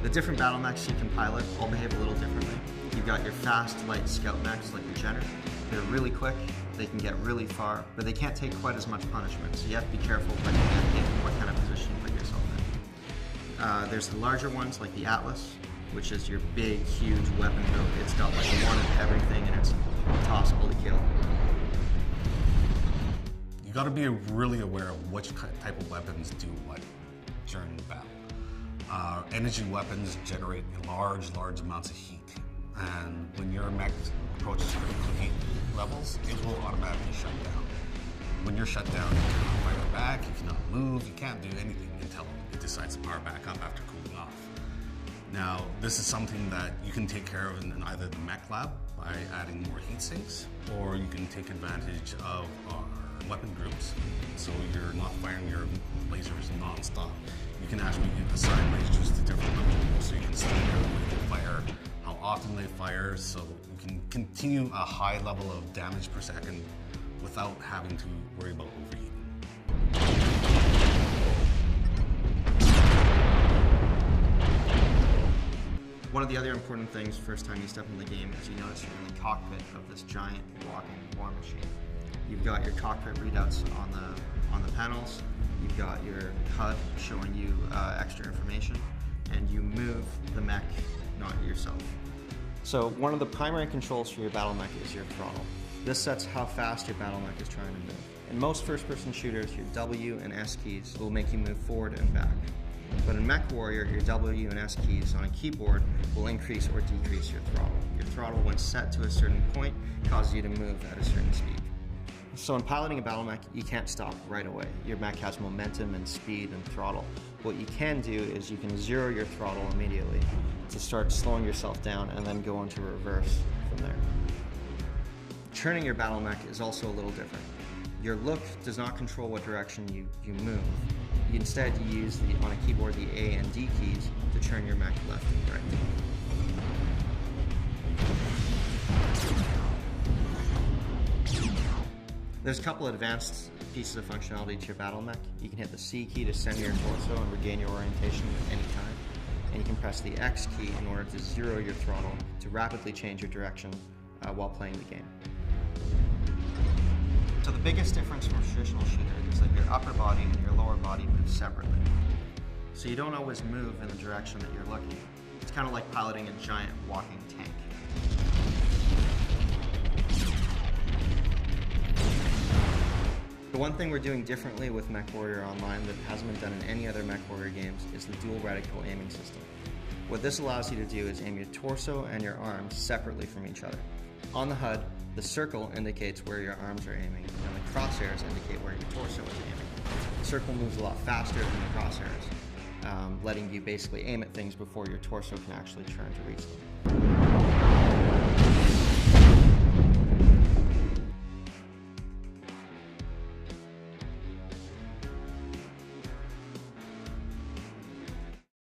The different battle mechs you can pilot all behave a little differently. You've got your fast, light scout mechs like the Jenner. They're really quick, they can get really far, but they can't take quite as much punishment, so you have to be careful when you get hit and what kind of position you put yourself in. There's the larger ones like the Atlas, which is your big, huge weapon build. It's got like one of everything and it's impossible to kill. You gotta be really aware of which type of weapons do what during battle. Energy weapons generate large amounts of heat, and when your mech approaches critical heat levels, it will automatically shut down. When you're shut down, you cannot fire back, you cannot move, you can't do anything until it decides to power back up after cooling off. Now, this is something that you can take care of in either the Mech Lab by adding more heat sinks, or you can take advantage of our weapon groups, so you're not firing your lasers non-stop. You can actually assign lasers to different weapon groups, so you can still know when they fire, how often they fire, so you can continue a high level of damage per second without having to worry about overheating. One of the other important things first time you step in the game is you notice you're in the cockpit of this giant walking war machine. You've got your cockpit readouts on the panels, you've got your HUD showing you extra information, and you move the mech, not yourself. So one of the primary controls for your battle mech is your throttle. This sets how fast your battle mech is trying to move. In most first-person shooters, your W and S keys will make you move forward and back. But in MechWarrior, your W and S keys on a keyboard will increase or decrease your throttle. Your throttle, when set to a certain point, causes you to move at a certain speed. So in piloting a battle mech, you can't stop right away. Your mech has momentum and speed and throttle. What you can do is you can zero your throttle immediately to start slowing yourself down and then go into reverse from there. Turning your battle mech is also a little different. Your look does not control what direction you move. Instead, you use on a keyboard the A and D keys to turn your mech left and right. There's a couple of advanced pieces of functionality to your battle mech. You can hit the C key to center your torso and regain your orientation at any time. And you can press the X key in order to zero your throttle to rapidly change your direction while playing the game. So the biggest difference from a traditional shooter is that your upper body and your lower body move separately. So you don't always move in the direction that you're looking. It's kind of like piloting a giant walking tank. The one thing we're doing differently with MechWarrior Online that hasn't been done in any other MechWarrior games is the dual reticle aiming system. What this allows you to do is aim your torso and your arms separately from each other. On the HUD, the circle indicates where your arms are aiming, and the crosshairs indicate where your torso is aiming. The circle moves a lot faster than the crosshairs, letting you basically aim at things before your torso can actually turn to reach them.